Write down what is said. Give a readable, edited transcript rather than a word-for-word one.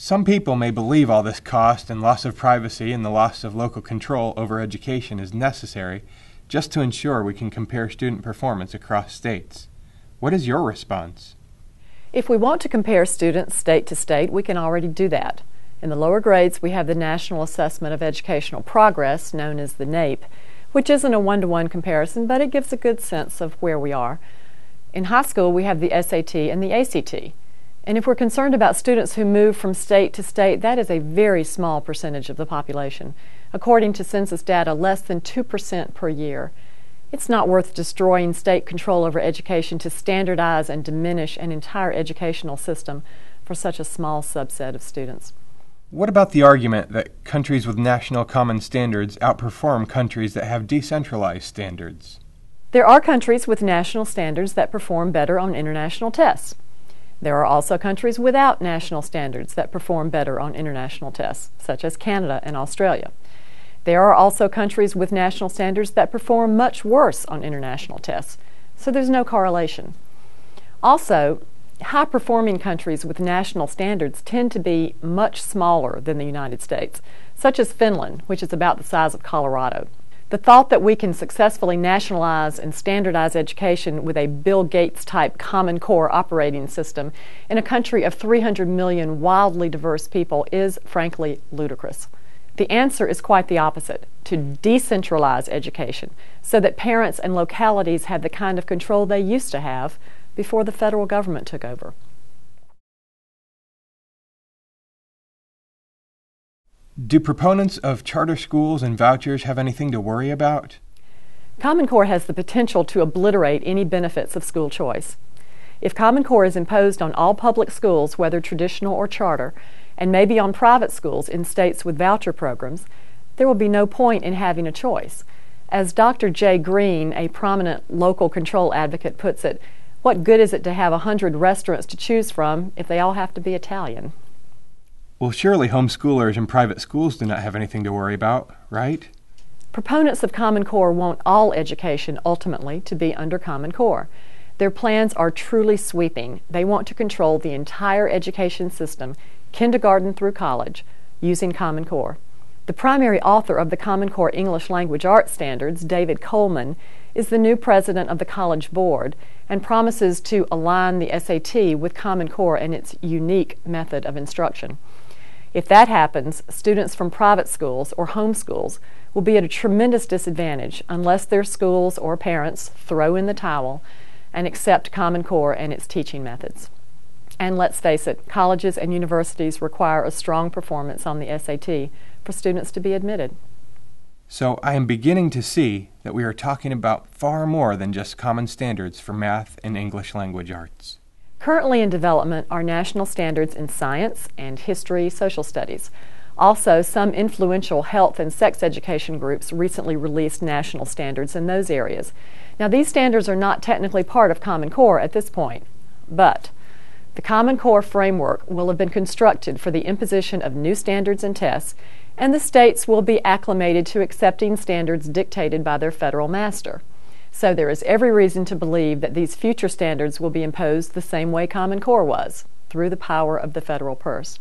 Some people may believe all this cost and loss of privacy and the loss of local control over education is necessary just to ensure we can compare student performance across states. What is your response? If we want to compare students state to state, we can already do that. In the lower grades, we have the National Assessment of Educational Progress, known as the NAEP, which isn't a one-to-one comparison, but it gives a good sense of where we are. In high school, we have the SAT and the ACT. And if we're concerned about students who move from state to state, that is a very small percentage of the population. According to census data, less than 2% per year. It's not worth destroying state control over education to standardize and diminish an entire educational system for such a small subset of students. What about the argument that countries with national common standards outperform countries that have decentralized standards? There are countries with national standards that perform better on international tests. There are also countries without national standards that perform better on international tests, such as Canada and Australia. There are also countries with national standards that perform much worse on international tests, so there's no correlation. Also, high-performing countries with national standards tend to be much smaller than the United States, such as Finland, which is about the size of Colorado. The thought that we can successfully nationalize and standardize education with a Bill Gates-type Common Core operating system in a country of 300 million wildly diverse people is, frankly, ludicrous. The answer is quite the opposite, to decentralize education so that parents and localities have the kind of control they used to have before the federal government took over. Do proponents of charter schools and vouchers have anything to worry about? Common Core has the potential to obliterate any benefits of school choice. If Common Core is imposed on all public schools, whether traditional or charter, and maybe on private schools in states with voucher programs, there will be no point in having a choice. As Dr. Jay Green, a prominent local control advocate, puts it, what good is it to have 100 restaurants to choose from if they all have to be Italian? Well, surely homeschoolers and private schools do not have anything to worry about, right? Proponents of Common Core want all education ultimately to be under Common Core. Their plans are truly sweeping. They want to control the entire education system, kindergarten through college, using Common Core. The primary author of the Common Core English Language Arts Standards, David Coleman, is the new president of the College Board and promises to align the SAT with Common Core and its unique method of instruction. If that happens, students from private schools or homeschools will be at a tremendous disadvantage unless their schools or parents throw in the towel and accept Common Core and its teaching methods. And let's face it, colleges and universities require a strong performance on the SAT for students to be admitted. So I am beginning to see that we are talking about far more than just common standards for math and English language arts. Currently in development are national standards in science and history, social studies. Also, some influential health and sex education groups recently released national standards in those areas. Now, these standards are not technically part of Common Core at this point, but the Common Core framework will have been constructed for the imposition of new standards and tests, and the states will be acclimated to accepting standards dictated by their federal master. So there is every reason to believe that these future standards will be imposed the same way Common Core was, through the power of the federal purse.